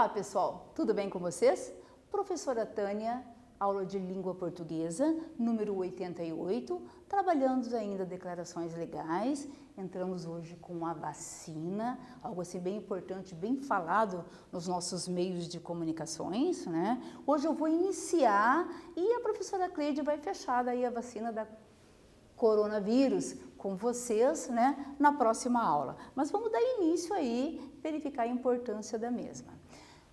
Olá pessoal, tudo bem com vocês? Professora Tânia, aula de língua portuguesa, número 88, trabalhando ainda declarações legais. Entramos hoje com a vacina, algo assim bem importante, bem falado nos nossos meios de comunicações, né? Hoje eu vou iniciar e a professora Cleide vai fechar daí a vacina da coronavírus com vocês, né, na próxima aula. Mas vamos dar início aí, verificar a importância da mesma.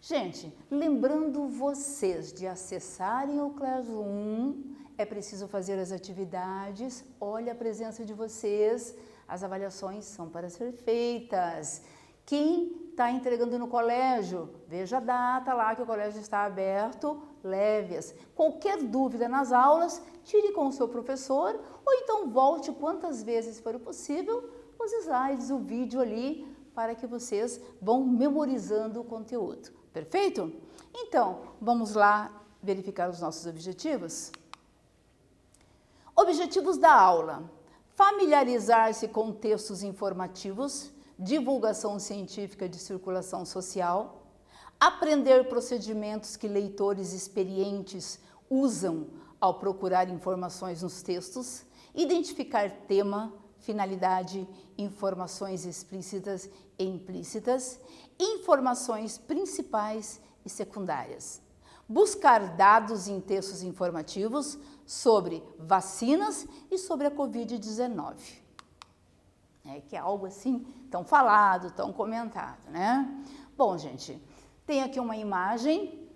Gente, lembrando vocês de acessarem o Classroom, é preciso fazer as atividades, olha a presença de vocês, as avaliações são para ser feitas. Quem está entregando no colégio, veja a data lá que o colégio está aberto, leve-as. Qualquer dúvida nas aulas, tire com o seu professor ou então volte quantas vezes for possível os slides, o vídeo ali, para que vocês vão memorizando o conteúdo. Perfeito? Então, vamos lá verificar os nossos objetivos? Objetivos da aula: familiarizar-se com textos informativos, divulgação científica de circulação social, aprender procedimentos que leitores experientes usam ao procurar informações nos textos, identificar tema, finalidade, informações explícitas e implícitas, informações principais e secundárias. Buscar dados em textos informativos sobre vacinas e sobre a Covid-19. Que é algo assim tão falado, tão comentado, né? Bom, gente, tem aqui uma imagem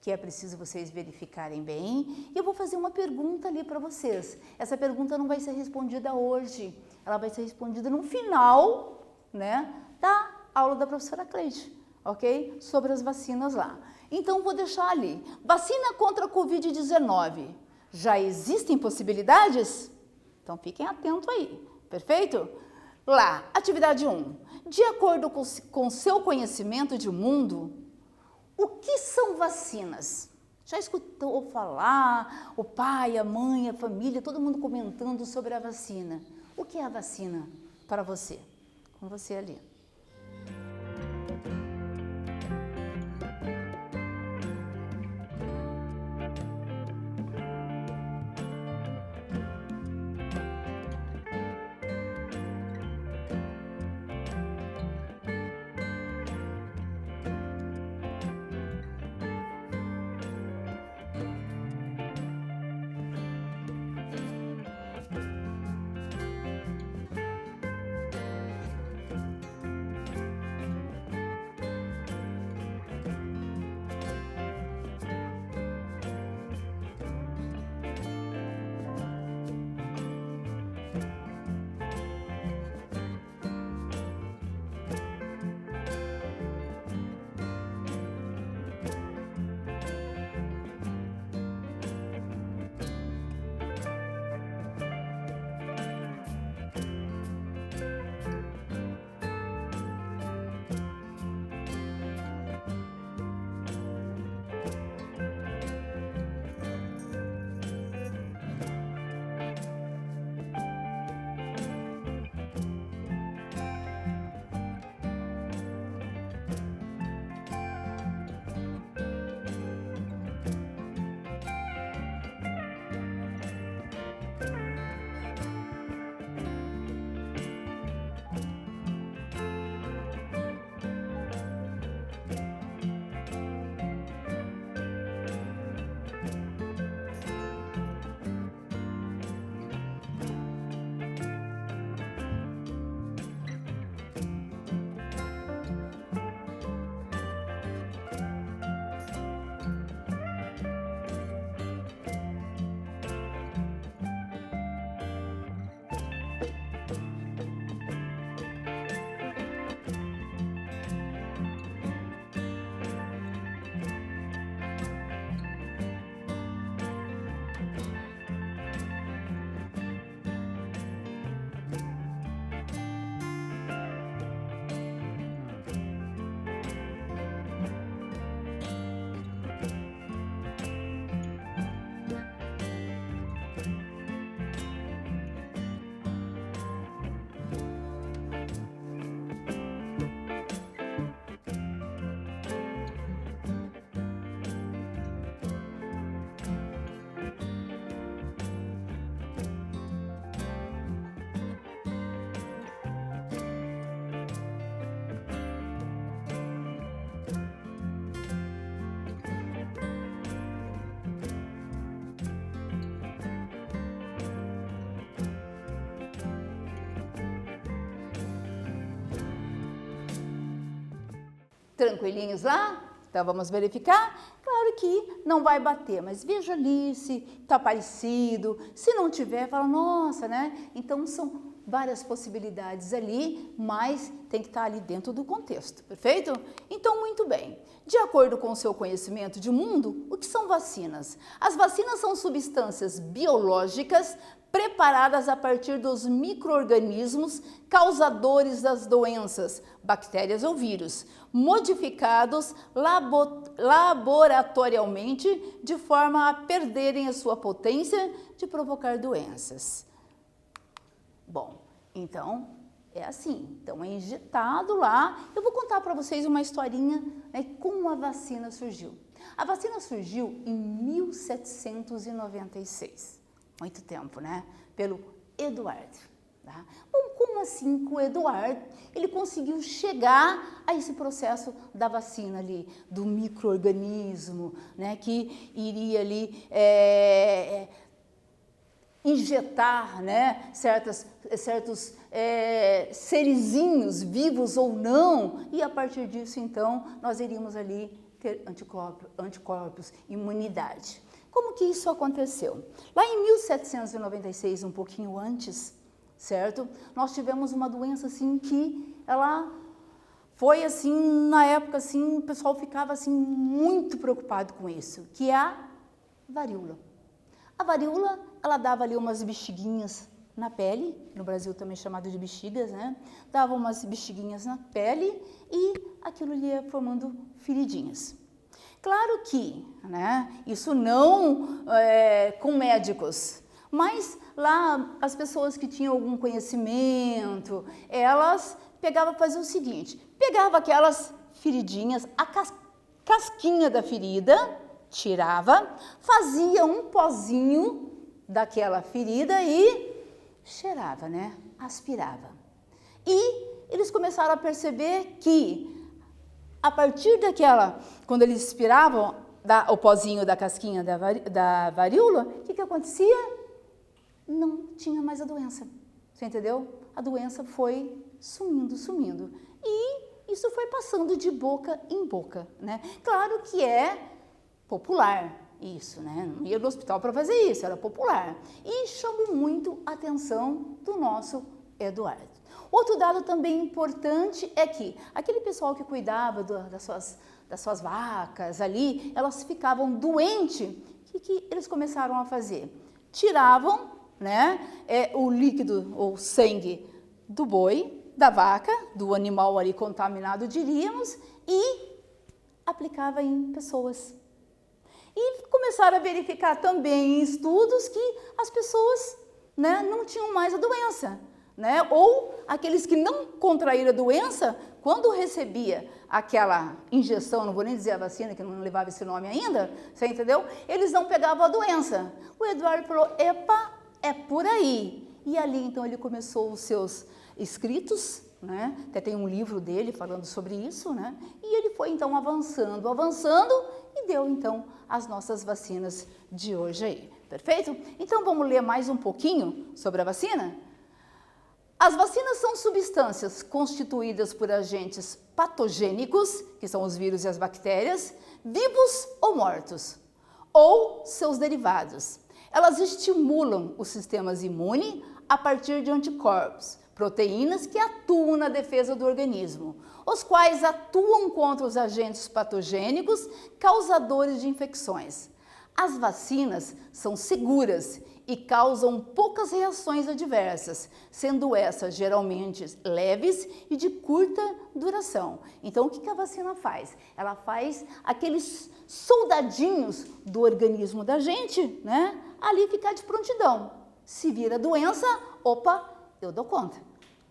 que é preciso vocês verificarem bem. E eu vou fazer uma pergunta ali para vocês. Essa pergunta não vai ser respondida hoje, ela vai ser respondida no final, né, da aula da professora Cleide, ok? Sobre as vacinas lá. Então, vou deixar ali. Vacina contra a Covid-19. Já existem possibilidades? Então, fiquem atentos aí, perfeito? Lá, atividade 1. De acordo com seu conhecimento de mundo, o que são vacinas? Já escutou falar o pai, a mãe, a família, todo mundo comentando sobre a vacina. O que é a vacina para você? Com você ali. tranquilinhos lá? Então, vamos verificar? Claro que não vai bater, mas veja ali se está parecido. Se não tiver, fala, nossa, né? Então, são várias possibilidades ali, mas tem que estar ali dentro do contexto, perfeito? Então, muito bem. De acordo com o seu conhecimento de mundo, o que são vacinas? As vacinas são substâncias biológicas preparadas a partir dos micro-organismos causadores das doenças, bactérias ou vírus, modificados laboratorialmente de forma a perderem a sua potência de provocar doenças. Bom, então é assim, então é injetado lá. Eu vou contar para vocês uma historinha, né, como a vacina surgiu. A vacina surgiu em 1796. Muito tempo, né? Pelo Eduardo. Tá? Bom, como assim que o Eduardo, ele conseguiu chegar a esse processo da vacina ali, do micro-organismo, né? Que iria ali injetar, né? certos serizinhos, vivos ou não, e a partir disso, então, nós iríamos ali ter anticorpos, imunidade. Como que isso aconteceu? Lá em 1796, um pouquinho antes, certo? Nós tivemos uma doença assim que ela foi assim, na época assim, o pessoal ficava assim muito preocupado com isso, que é a varíola. A varíola, ela dava ali umas bexiguinhas na pele, no Brasil também chamado de bexigas, né? Dava umas bexiguinhas na pele e aquilo ia formando feridinhas. Claro que, né, isso não com médicos, mas lá as pessoas que tinham algum conhecimento, elas pegavam, faziam o seguinte, pegava aquelas feridinhas, a casquinha da ferida, tirava, fazia um pozinho daquela ferida e cheirava, né, aspirava. E eles começaram a perceber que a partir daquela, quando eles aspiravam o pozinho da casquinha da varíola, o que acontecia? Não tinha mais a doença, você entendeu? A doença foi sumindo, sumindo. E isso foi passando de boca em boca, né? Claro que é popular isso, né? Não ia no hospital para fazer isso, era popular. E chamou muito a atenção do nosso Eduardo. Outro dado também importante é que aquele pessoal que cuidava das suas vacas ali, elas ficavam doentes. O que eles começaram a fazer? Tiravam, né, o líquido ou sangue do boi, da vaca, do animal ali contaminado, diríamos, e aplicava em pessoas. E começaram a verificar também em estudos que as pessoas, né, não tinham mais a doença. Né? Ou aqueles que não contraíram a doença, quando recebia aquela injeção, não vou nem dizer a vacina, que não levava esse nome ainda, você entendeu? Eles não pegavam a doença. O Eduardo falou, epa, é por aí. E ali, então, ele começou os seus escritos, né? Até tem um livro dele falando sobre isso, né? E ele foi, então, avançando, e deu, então, as nossas vacinas de hoje aí. Perfeito? Então, vamos ler mais um pouquinho sobre a vacina? As vacinas são substâncias constituídas por agentes patogênicos, que são os vírus e as bactérias, vivos ou mortos, ou seus derivados. Elas estimulam os sistemas imune a partir de anticorpos, proteínas que atuam na defesa do organismo, os quais atuam contra os agentes patogênicos causadores de infecções. As vacinas são seguras e causam poucas reações adversas, sendo essas geralmente leves e de curta duração. Então, o que a vacina faz? Ela faz aqueles soldadinhos do organismo da gente, né, ali ficar de prontidão. Se vira doença, opa, eu dou conta.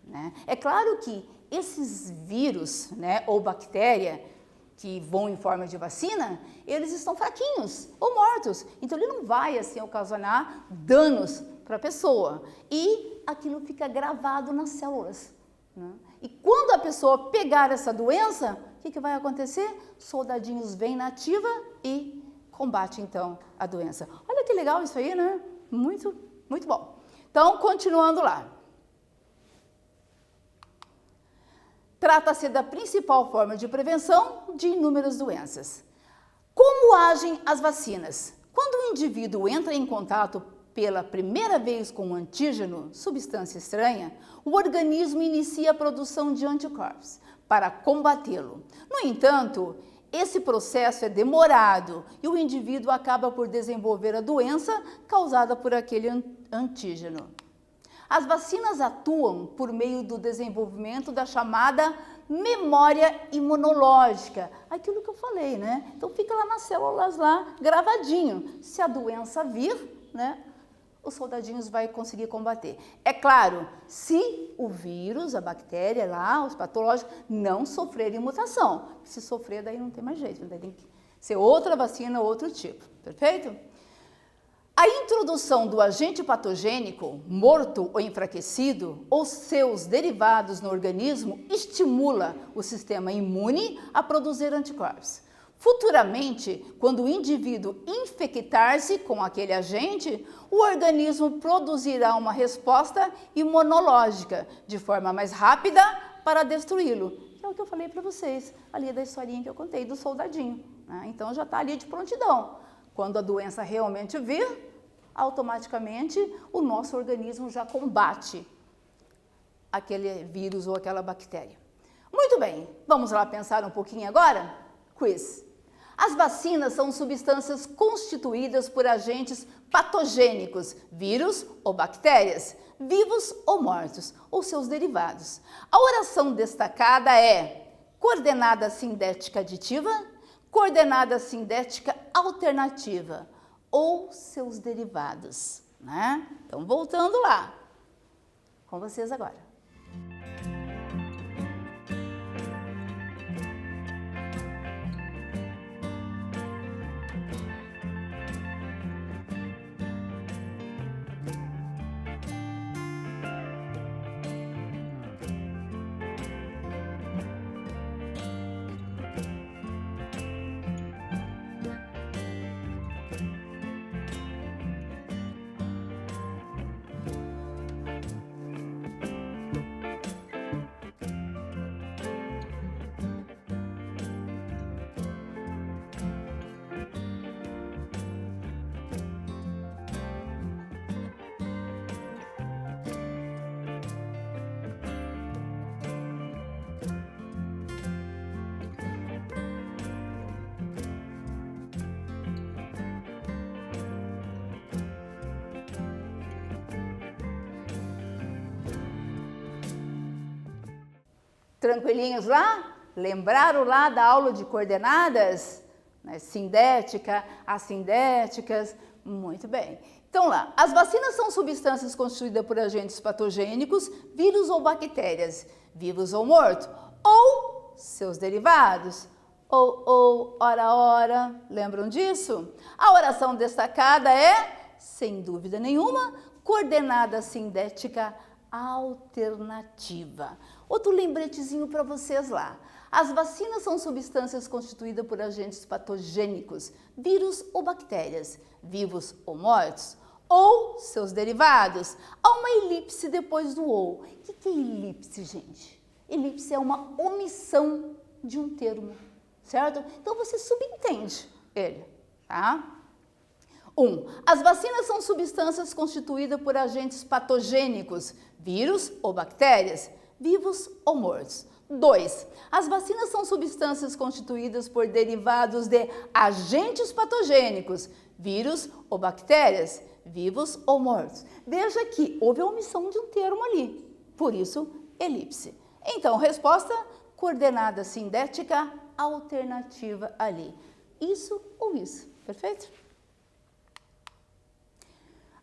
Né? É claro que esses vírus, né, ou bactéria, que vão em forma de vacina, eles estão fraquinhos ou mortos. Então, ele não vai, assim, ocasionar danos para a pessoa. E aquilo fica gravado nas células. Né? E quando a pessoa pegar essa doença, o que vai acontecer? Soldadinhos vêm na ativa e combate, então, a doença. Olha que legal isso aí, né? Muito, muito bom. Então, continuando lá. Trata-se da principal forma de prevenção de inúmeras doenças. Como agem as vacinas? Quando o indivíduo entra em contato pela primeira vez com um antígeno, substância estranha, o organismo inicia a produção de anticorpos para combatê-lo. No entanto, esse processo é demorado e o indivíduo acaba por desenvolver a doença causada por aquele antígeno. As vacinas atuam por meio do desenvolvimento da chamada memória imunológica, aquilo que eu falei, né? Então fica lá nas células lá gravadinho. Se a doença vir, né, os soldadinhos vai conseguir combater. É claro, se o vírus, a bactéria lá, os patológicos, não sofrerem mutação. Se sofrer, daí não tem mais jeito, daí tem que ser outra vacina, outro tipo, perfeito? A introdução do agente patogênico, morto ou enfraquecido, ou seus derivados no organismo, estimula o sistema imune a produzir anticorpos. Futuramente, quando o indivíduo infectar-se com aquele agente, o organismo produzirá uma resposta imunológica de forma mais rápida para destruí-lo. É o que eu falei para vocês, ali da historinha que eu contei do soldadinho, né? Então já está ali de prontidão. Quando a doença realmente vir, automaticamente o nosso organismo já combate aquele vírus ou aquela bactéria. Muito bem, vamos lá pensar um pouquinho agora? Quiz. As vacinas são substâncias constituídas por agentes patogênicos, vírus ou bactérias, vivos ou mortos, ou seus derivados. A oração destacada é coordenada sindética aditiva, coordenada sindética alternativa, ou seus derivados, né? Então, voltando lá, com vocês agora. Tranquilinhos lá? Lembraram lá da aula de coordenadas? Né? Sindética, assindéticas, muito bem. Então lá, as vacinas são substâncias constituídas por agentes patogênicos, vírus ou bactérias, vivos ou mortos, ou seus derivados. Ora, lembram disso? A oração destacada é, sem dúvida nenhuma, coordenada sindética alternativa. Outro lembretezinho para vocês lá. As vacinas são substâncias constituídas por agentes patogênicos, vírus ou bactérias, vivos ou mortos, ou seus derivados. Há uma elipse depois do ou. O que é elipse, gente? Elipse é uma omissão de um termo, certo? Então você subentende ele, tá? 1. As vacinas são substâncias constituídas por agentes patogênicos, vírus ou bactérias, vivos ou mortos. 2. As vacinas são substâncias constituídas por derivados de agentes patogênicos, vírus ou bactérias, vivos ou mortos. Veja que houve a omissão de um termo ali, por isso, elipse. Então, resposta, coordenada sindética alternativa ali. Isso ou isso, perfeito?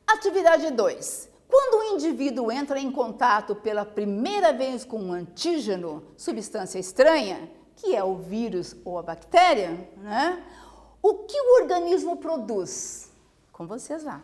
Atividade 2. Quando o indivíduo entra em contato pela primeira vez com um antígeno, substância estranha, que é o vírus ou a bactéria, né? O que o organismo produz? Com vocês lá.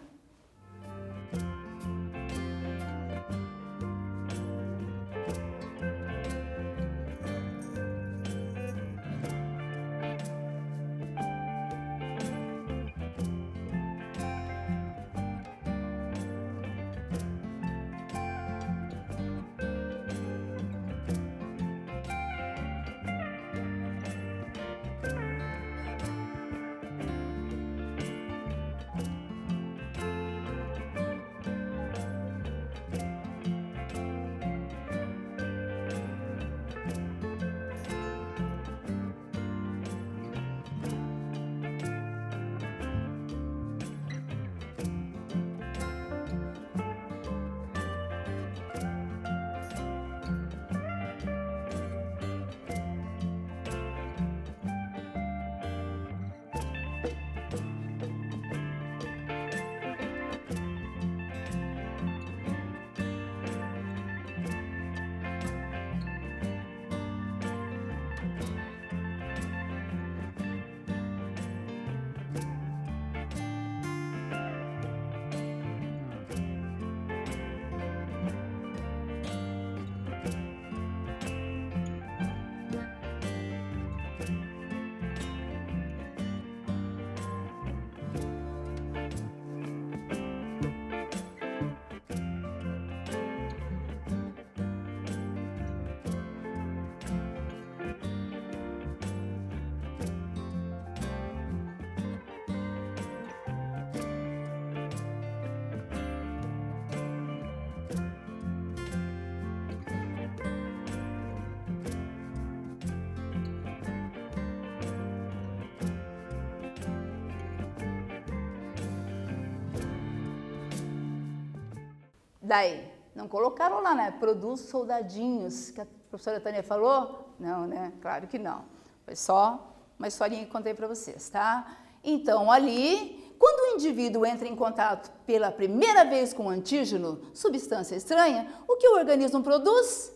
Daí, não colocaram lá, né? Produz soldadinhos, que a professora Tânia falou? Não, né? Claro que não. Foi só uma historinha que contei para vocês, tá? Então, ali, quando o indivíduo entra em contato pela primeira vez com um antígeno, substância estranha, o que o organismo produz?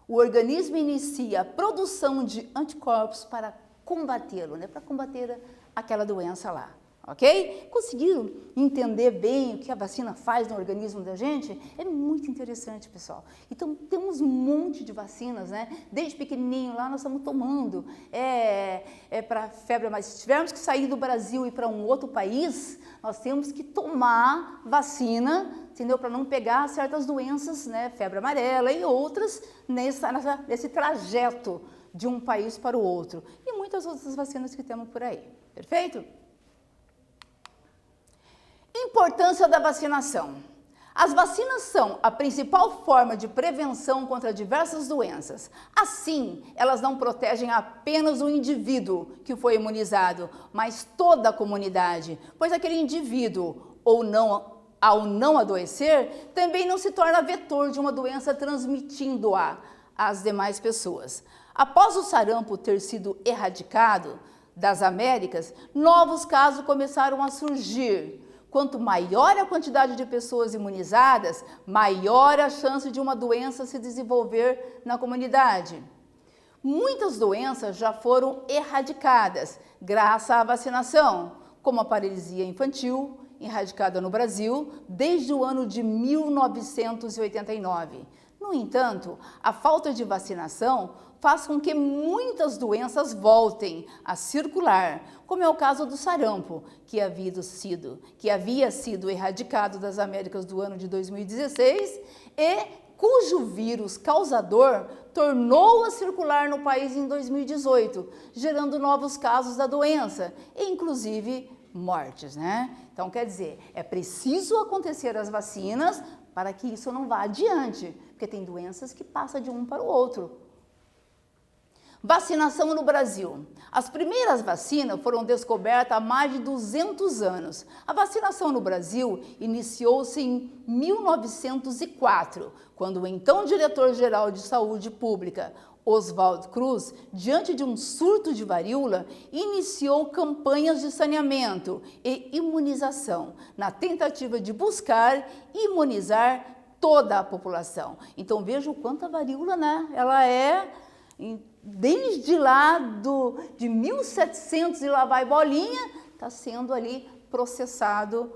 O organismo inicia a produção de anticorpos para combatê-lo, né? Para combater aquela doença lá. Ok? Conseguiram entender bem o que a vacina faz no organismo da gente? É muito interessante, pessoal. Então, temos um monte de vacinas, né? Desde pequenininho lá nós estamos tomando. Para febre, mas se tivermos que sair do Brasil e ir para um outro país, nós temos que tomar vacina, entendeu? Para não pegar certas doenças, né? Febre amarela e outras nesse trajeto de um país para o outro. E muitas outras vacinas que temos por aí. Perfeito? Importância da vacinação. As vacinas são a principal forma de prevenção contra diversas doenças. Assim, elas não protegem apenas o indivíduo que foi imunizado, mas toda a comunidade, pois aquele indivíduo, ao não adoecer, também não se torna vetor de uma doença transmitindo-a às demais pessoas. Após o sarampo ter sido erradicado das Américas, novos casos começaram a surgir. Quanto maior a quantidade de pessoas imunizadas, maior a chance de uma doença se desenvolver na comunidade. Muitas doenças já foram erradicadas graças à vacinação, como a paralisia infantil, erradicada no Brasil desde o ano de 1989. No entanto, a falta de vacinação faz com que muitas doenças voltem a circular, como é o caso do sarampo, que havia sido erradicado das Américas do ano de 2016 e cujo vírus causador tornou a circular no país em 2018, gerando novos casos da doença, e inclusive mortes, né? Então, quer dizer, é preciso acontecer as vacinas para que isso não vá adiante, porque tem doenças que passam de um para o outro. Vacinação no Brasil. As primeiras vacinas foram descobertas há mais de 200 anos. A vacinação no Brasil iniciou-se em 1904, quando o então diretor-geral de Saúde Pública, Oswaldo Cruz, diante de um surto de varíola, iniciou campanhas de saneamento e imunização, na tentativa de buscar imunizar toda a população. Então, veja o quanto a varíola, né? Ela desde lá de 1700 e lá vai bolinha, está sendo ali processado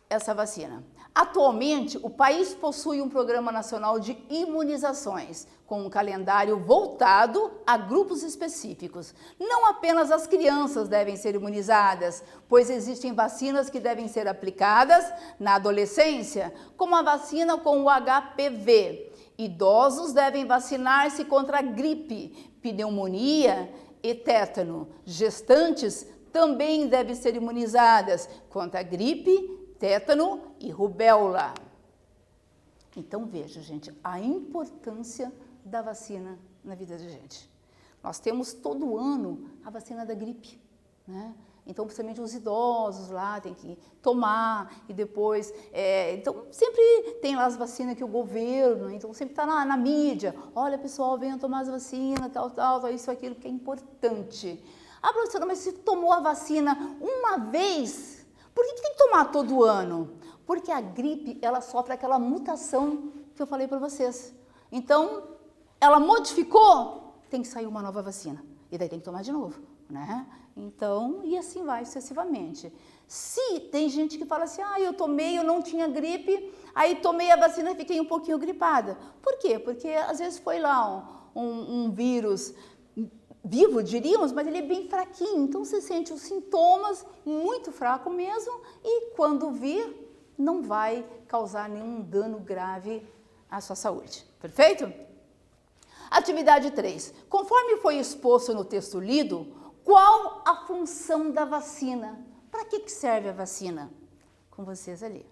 essa vacina. Atualmente, o país possui um programa nacional de imunizações, com um calendário voltado a grupos específicos. Não apenas as crianças devem ser imunizadas, pois existem vacinas que devem ser aplicadas na adolescência, como a vacina com o HPV. Idosos devem vacinar-se contra a gripe, pneumonia e tétano. Gestantes também devem ser imunizadas contra a gripe, tétano e rubéola. Então, veja, gente, a importância da vacina na vida da gente. Nós temos todo ano a vacina da gripe, né? Então, principalmente os idosos lá tem que tomar e depois... então, sempre tem lá as vacinas que o governo, então sempre está na mídia. Olha, pessoal, venham tomar as vacinas, tal, isso, aquilo, que é importante. Ah, professora, mas se tomou a vacina uma vez, por que tem que tomar todo ano? Porque a gripe, ela sofre aquela mutação que eu falei para vocês. Então, ela modificou, tem que sair uma nova vacina. E daí tem que tomar de novo, né? Então, e assim vai sucessivamente. Se tem gente que fala assim, eu não tinha gripe, aí tomei a vacina e fiquei um pouquinho gripada. Por quê? Porque às vezes foi lá um vírus vivo, diríamos, mas ele é bem fraquinho. Então, você sente os sintomas muito fraco mesmo e quando vir, não vai causar nenhum dano grave à sua saúde. Perfeito? Atividade 3. Conforme foi exposto no texto lido, qual a função da vacina? Para que serve a vacina? Com vocês ali.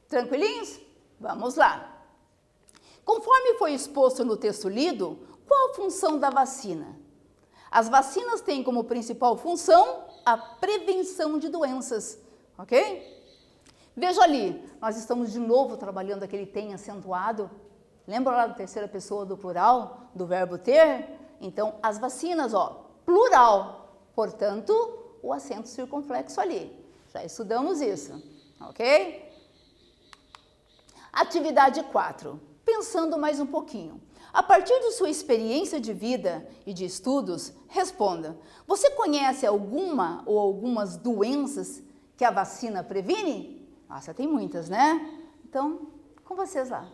Tranquilinhos? Vamos lá. Conforme foi exposto no texto lido, qual a função da vacina? As vacinas têm como principal função a prevenção de doenças, ok? Veja ali, nós estamos de novo trabalhando aquele tem acentuado. Lembra lá da terceira pessoa do plural, do verbo ter? Então, as vacinas, ó, plural. Portanto, o acento circunflexo ali. Já estudamos isso, ok? Atividade 4. Pensando mais um pouquinho. A partir de sua experiência de vida e de estudos, responda. Você conhece alguma ou algumas doenças que a vacina previne? Nossa, tem muitas, né? Então, com vocês lá.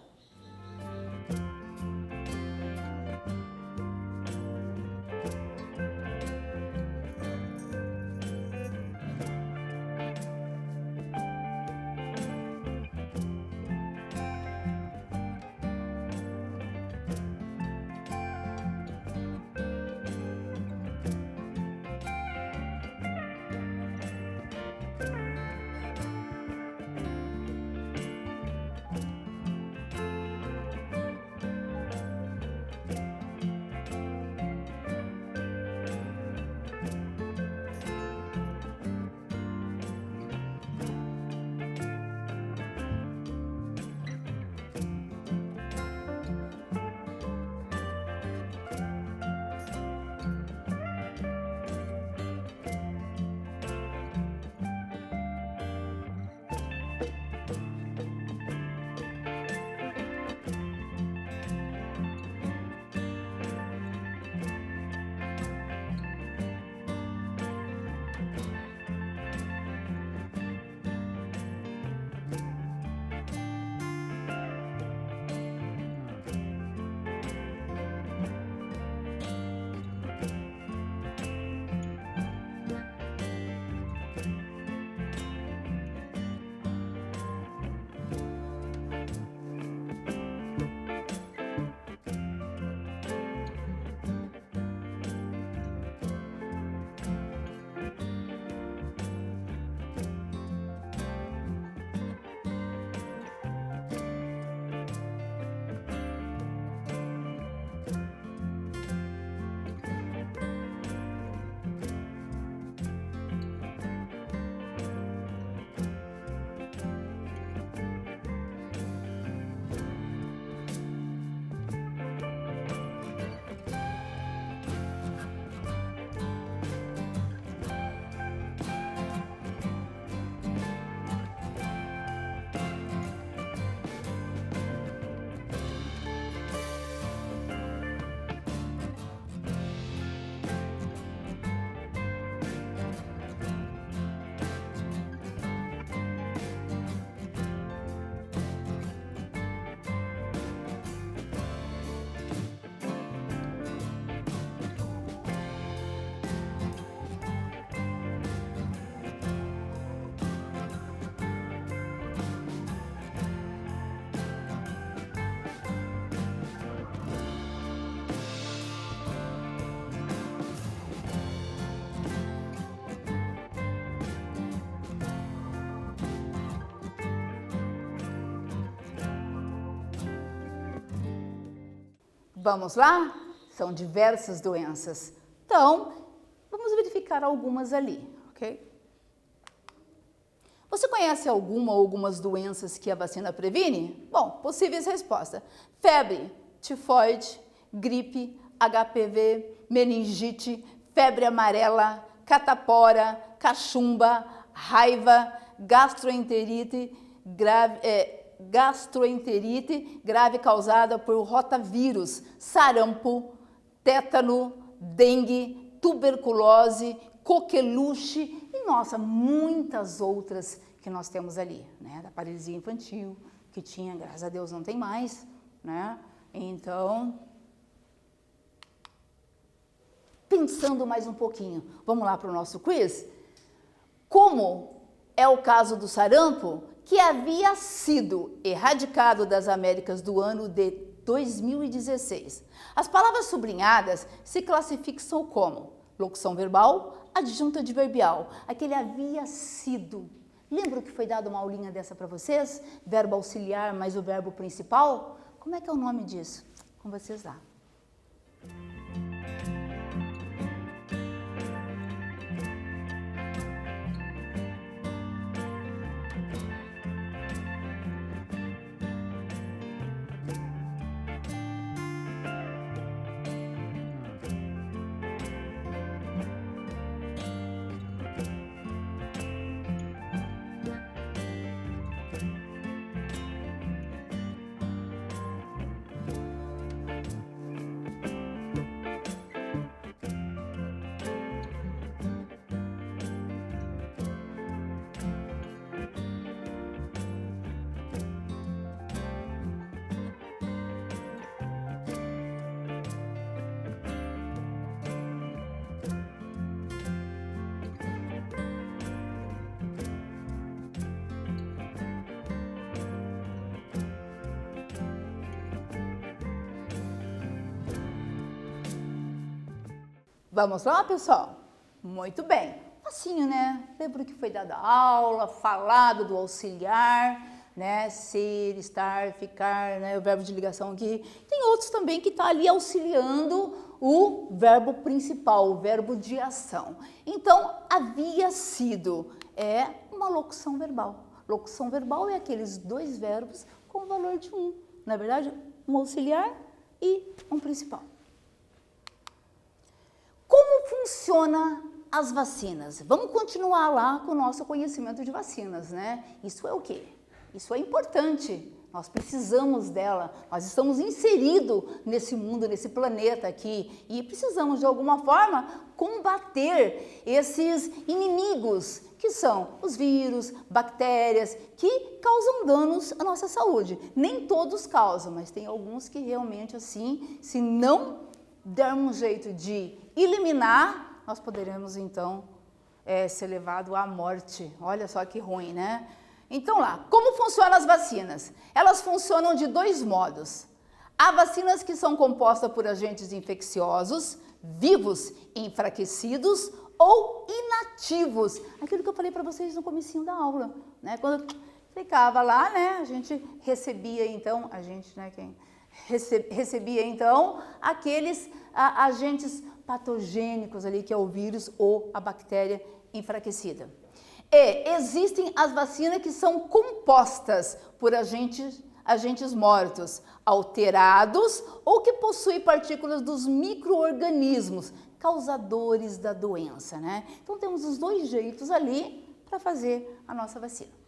Vamos lá? São diversas doenças. Então, vamos verificar algumas ali, ok? Você conhece alguma ou algumas doenças que a vacina previne? Bom, possíveis respostas. Febre, tifoide, gripe, HPV, meningite, febre amarela, catapora, cachumba, raiva, gastroenterite grave causada por rotavírus, sarampo, tétano, dengue, tuberculose, coqueluche e, nossa, muitas outras que nós temos ali, né? Da paralisia infantil, que tinha, graças a Deus, não tem mais, né? Então, pensando mais um pouquinho, vamos lá para o nosso quiz? Como é o caso do sarampo, que havia sido erradicado das Américas do ano de 2016. As palavras sublinhadas se classificam como locução verbal, adjunto adverbial. Aquele havia sido. Lembra que foi dada uma aulinha dessa para vocês? Verbo auxiliar mais o verbo principal? Como é que é o nome disso? Com vocês lá. Vamos lá, pessoal? Muito bem. Facinho, né? Lembra que foi dada aula, falado do auxiliar, né? Ser, estar, ficar, né? O verbo de ligação aqui. Tem outros também que tá ali auxiliando o verbo principal, o verbo de ação. Então, havia sido, é uma locução verbal. Locução verbal é aqueles dois verbos com o valor de um. Na verdade, um auxiliar e um principal. Como funciona as vacinas? Vamos continuar lá com o nosso conhecimento de vacinas, né? Isso é o quê? Isso é importante. Nós precisamos dela. Nós estamos inseridos nesse mundo, nesse planeta aqui e precisamos de alguma forma combater esses inimigos que são os vírus, bactérias que causam danos à nossa saúde. Nem todos causam, mas tem alguns que realmente assim, se não dermos um jeito de eliminar, nós poderemos então ser levado à morte. Olha só que ruim, né? Então lá, como funcionam as vacinas? Elas funcionam de dois modos. Há vacinas que são compostas por agentes infecciosos, vivos, enfraquecidos ou inativos. Aquilo que eu falei para vocês no comecinho da aula, né? Quando eu explicava lá, né? A gente recebia então, recebia então aqueles agentes patogênicos ali, que é o vírus ou a bactéria enfraquecida. E existem as vacinas que são compostas por agentes mortos, alterados ou que possuem partículas dos micro-organismos causadores da doença, né? Então temos os dois jeitos ali para fazer a nossa vacina.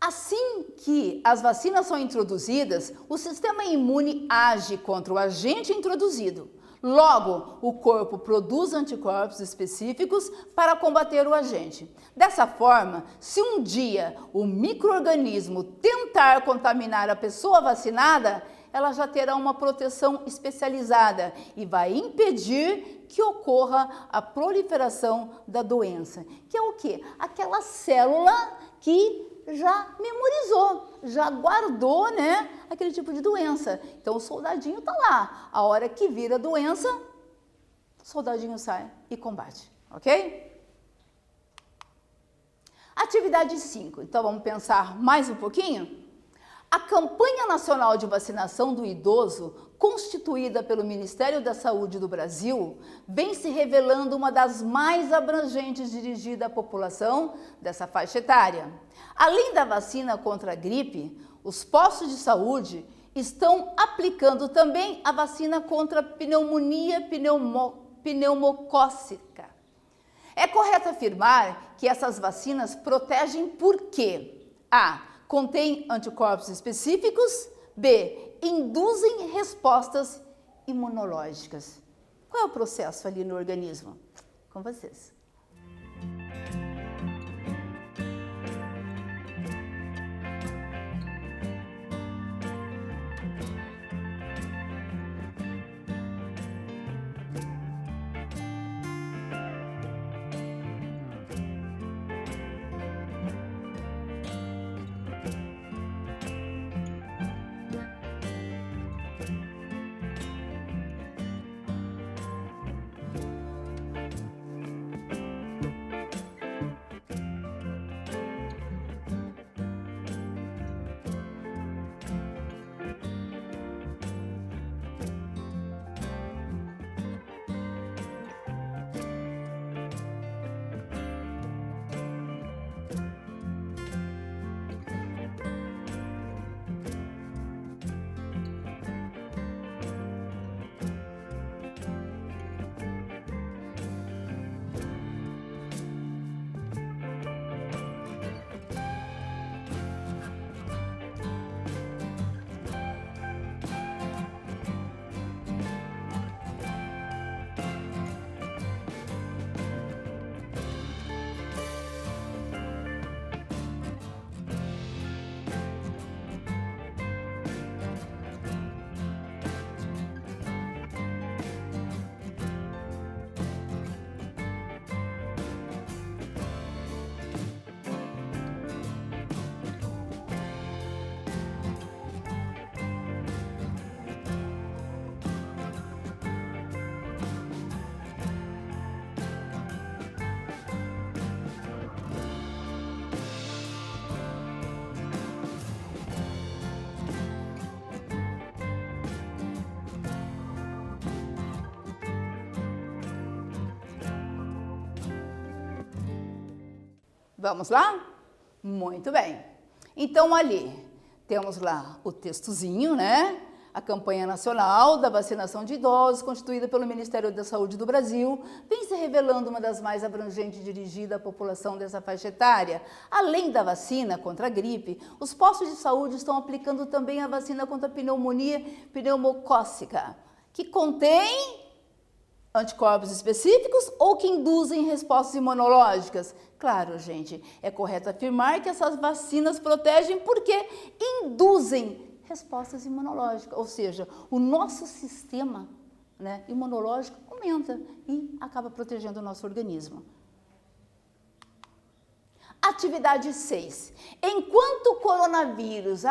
Assim que as vacinas são introduzidas, o sistema imune age contra o agente introduzido. Logo, o corpo produz anticorpos específicos para combater o agente. Dessa forma, se um dia o micro-organismo tentar contaminar a pessoa vacinada, ela já terá uma proteção especializada e vai impedir que ocorra a proliferação da doença. Que é o quê? Aquela célula que já memorizou, já guardou, né, aquele tipo de doença. Então o soldadinho tá lá. A hora que vira a doença, o soldadinho sai e combate, ok? Atividade 5. Então vamos pensar mais um pouquinho? A campanha nacional de vacinação do idoso, constituída pelo Ministério da Saúde do Brasil, vem se revelando uma das mais abrangentes dirigida à população dessa faixa etária. Além da vacina contra a gripe, os postos de saúde estão aplicando também a vacina contra a pneumonia pneumocócica. É correto afirmar que essas vacinas protegem porque a. Contém anticorpos específicos. B. Induzem respostas imunológicas. Qual é o processo ali no organismo? Com vocês. Vamos lá? Muito bem. Então, ali, temos lá o textozinho, né? A campanha nacional da vacinação de idosos, constituída pelo Ministério da Saúde do Brasil, vem se revelando uma das mais abrangentes dirigida à população dessa faixa etária. Além da vacina contra a gripe, os postos de saúde estão aplicando também a vacina contra a pneumonia pneumocócica, que contém anticorpos específicos ou que induzem respostas imunológicas. Claro, gente, é correto afirmar que essas vacinas protegem porque induzem respostas imunológicas, ou seja, o nosso sistema, né, imunológico aumenta e acaba protegendo o nosso organismo. Atividade 6. Enquanto o coronavírus,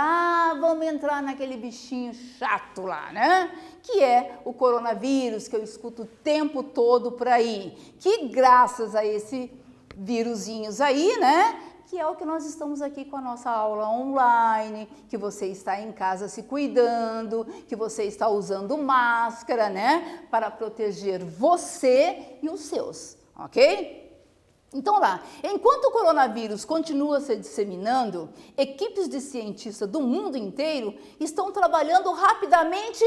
vamos entrar naquele bichinho chato lá, né? Que é o coronavírus que eu escuto o tempo todo por aí, que graças a esse vírusinhos aí, né? Que é o que nós estamos aqui com a nossa aula online, que você está em casa se cuidando, que você está usando máscara, né? Para proteger você e os seus, ok? Então lá, enquanto o coronavírus continua se disseminando, equipes de cientistas do mundo inteiro estão trabalhando rapidamente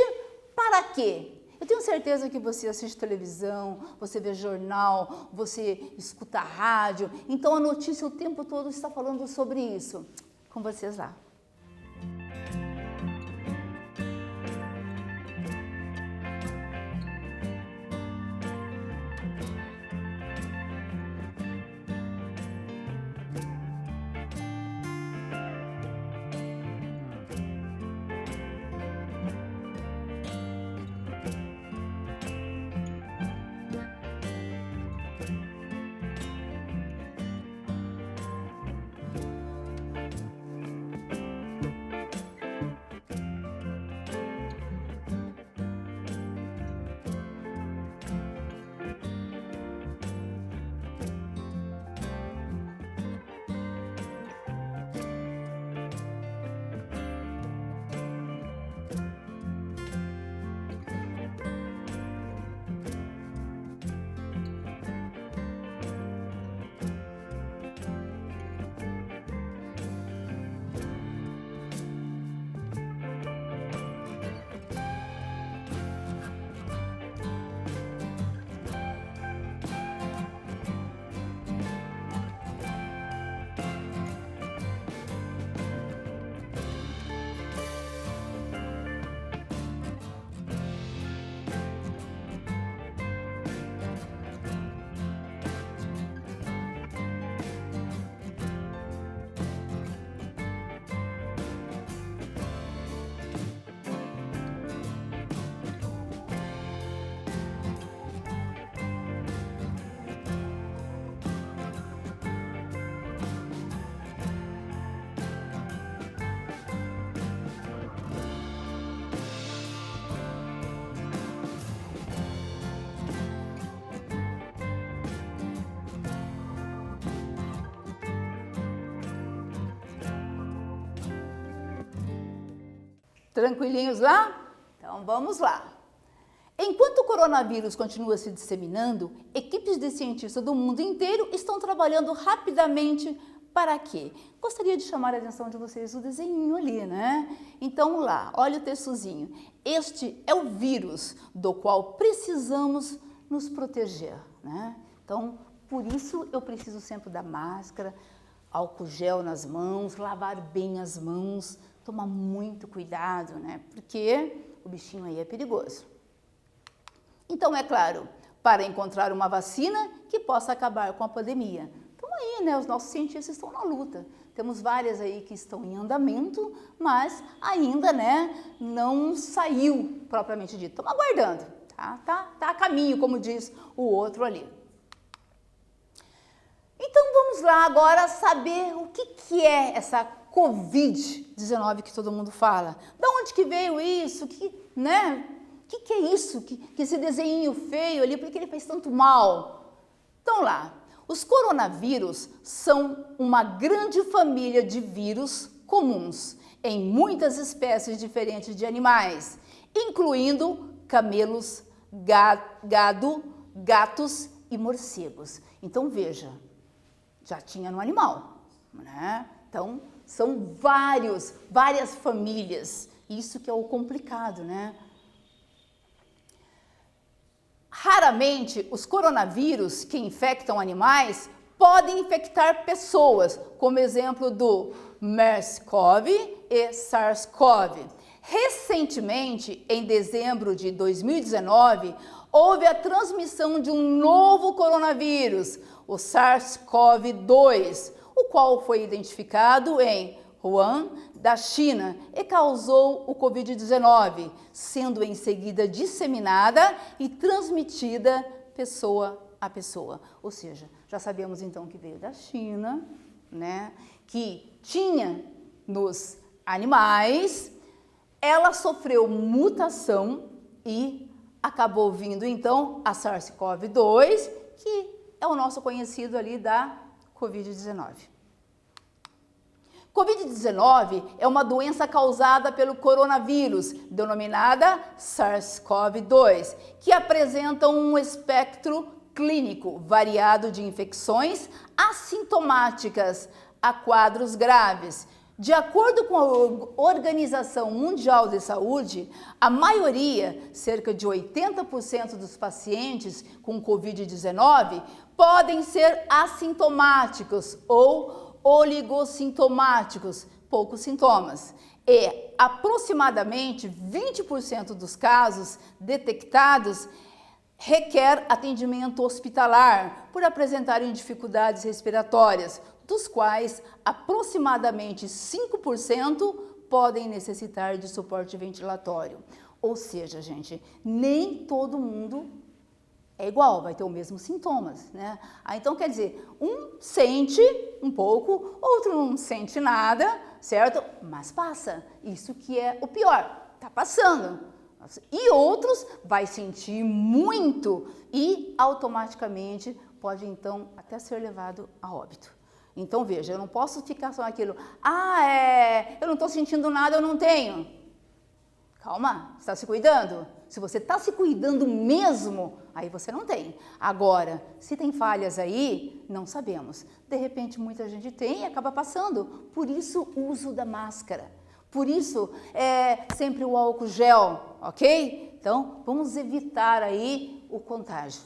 para quê? Eu tenho certeza que você assiste televisão, você vê jornal, você escuta rádio, então a notícia o tempo todo está falando sobre isso. Com vocês lá. Tranquilinhos lá? Então vamos lá. Enquanto o coronavírus continua se disseminando, equipes de cientistas do mundo inteiro estão trabalhando rapidamente para quê? Gostaria de chamar a atenção de vocês o desenho ali, né? Então lá, olha o textozinho. Este é o vírus do qual precisamos nos proteger, né? Então, por isso eu preciso sempre da máscara, álcool gel nas mãos, lavar bem as mãos, tomar muito cuidado, né? Porque o bichinho aí é perigoso. Então, é claro, para encontrar uma vacina que possa acabar com a pandemia. Então aí, né, os nossos cientistas estão na luta. Temos várias aí que estão em andamento, mas ainda, né, não saiu propriamente dito. Estamos aguardando, tá? Tá a caminho, como diz o outro ali. Então vamos lá agora saber o que é essa Covid-19 que todo mundo fala. Da onde que veio isso? Né? O que é isso? Que esse desenho feio ali, por que ele faz tanto mal? Então lá, os coronavírus são uma grande família de vírus comuns em muitas espécies diferentes de animais, incluindo camelos, gado, gatos e morcegos. Então veja, já tinha no animal, né? Então, são várias famílias. Isso que é o complicado, né? Raramente, os coronavírus que infectam animais podem infectar pessoas, como exemplo do MERS-CoV e SARS-CoV. Recentemente, em dezembro de 2019, houve a transmissão de um novo coronavírus, o SARS-CoV-2, o qual foi identificado em Wuhan, da China, e causou o Covid-19, sendo em seguida disseminada e transmitida pessoa a pessoa. Ou seja, já sabemos então que veio da China, né, que tinha nos animais, ela sofreu mutação e acabou vindo então a SARS-CoV-2, que é o nosso conhecido ali da Covid-19. Covid-19 é uma doença causada pelo coronavírus, denominada SARS-CoV-2, que apresenta um espectro clínico variado de infecções assintomáticas a quadros graves. De acordo com a Organização Mundial de Saúde, a maioria, cerca de 80% dos pacientes com Covid-19, podem ser assintomáticos ou oligossintomáticos, poucos sintomas. E aproximadamente 20% dos casos detectados requer atendimento hospitalar por apresentarem dificuldades respiratórias, dos quais aproximadamente 5% podem necessitar de suporte ventilatório. Ou seja, gente, nem todo mundo é igual, vai ter os mesmos sintomas, né? Então, quer dizer, um sente um pouco, outro não sente nada, certo? Mas passa. Isso que é o pior, tá passando. E outros vai sentir muito e automaticamente pode, então, até ser levado a óbito. Então, veja, eu não posso ficar só naquilo, eu não estou sentindo nada, eu não tenho. Calma, você está se cuidando? Se você está se cuidando mesmo, aí você não tem. Agora, se tem falhas aí, não sabemos. De repente, muita gente tem e acaba passando. Por isso, o uso da máscara. Por isso, sempre o álcool gel, ok? Então, vamos evitar aí o contágio.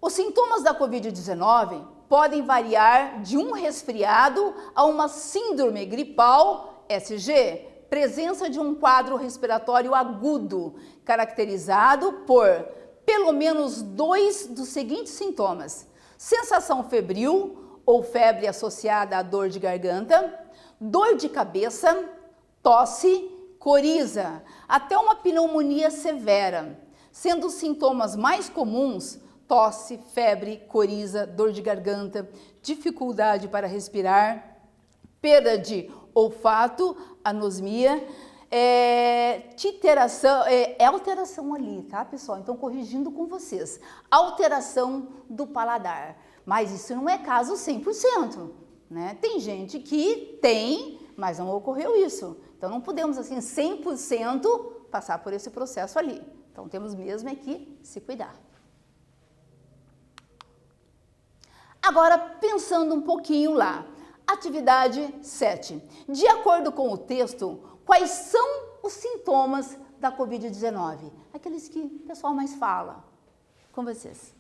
Os sintomas da Covid-19 podem variar de um resfriado a uma síndrome gripal SG, presença de um quadro respiratório agudo, caracterizado por pelo menos 2 dos seguintes sintomas: sensação febril ou febre associada à dor de garganta, dor de cabeça, tosse, coriza, até uma pneumonia severa, sendo os sintomas mais comuns tosse, febre, coriza, dor de garganta, dificuldade para respirar, perda de olfato, anosmia, titeração, alteração ali, tá, pessoal? Então, corrigindo com vocês, alteração do paladar, mas isso não é caso 100%, né? Tem gente que tem, mas não ocorreu isso. Então, não podemos, assim, 100% passar por esse processo ali. Então, temos mesmo que se cuidar. Agora, pensando um pouquinho lá, atividade 7. De acordo com o texto, quais são os sintomas da Covid-19? Aqueles que o pessoal mais fala. Com vocês.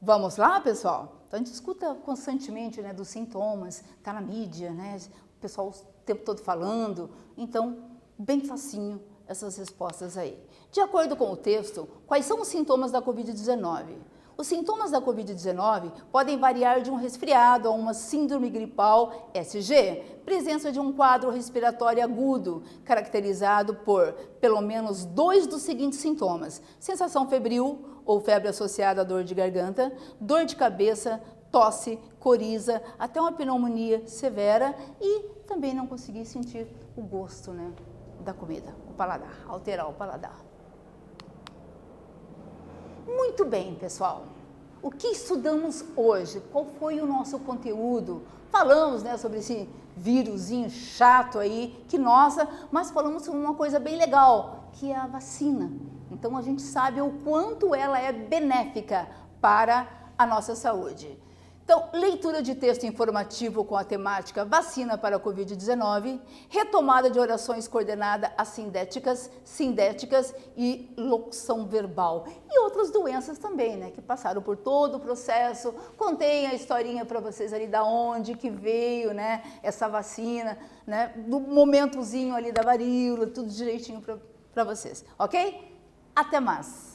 Vamos lá, pessoal? Então, a gente escuta constantemente, né, dos sintomas, tá na mídia, né, o pessoal o tempo todo falando. Então, bem facinho essas respostas aí. De acordo com o texto, quais são os sintomas da Covid-19? Os sintomas da Covid-19 podem variar de um resfriado a uma síndrome gripal SG, presença de um quadro respiratório agudo, caracterizado por pelo menos 2 dos seguintes sintomas: sensação febril ou febre associada à dor de garganta, dor de cabeça, tosse, coriza, até uma pneumonia severa e também não conseguir sentir o gosto, né, da comida, o paladar, alterar o paladar. Muito bem, pessoal. O que estudamos hoje? Qual foi o nosso conteúdo? Falamos, né, sobre esse vírusinho chato aí, que nossa, mas falamos sobre uma coisa bem legal, que é a vacina. Então a gente sabe o quanto ela é benéfica para a nossa saúde. Então, leitura de texto informativo com a temática vacina para a Covid-19, retomada de orações coordenadas assindéticas, sindéticas e locução verbal. E outras doenças também, né, que passaram por todo o processo. Contei a historinha para vocês ali da onde que veio, né, essa vacina, né, do momentozinho ali da varíola, tudo direitinho para vocês, ok? Até mais!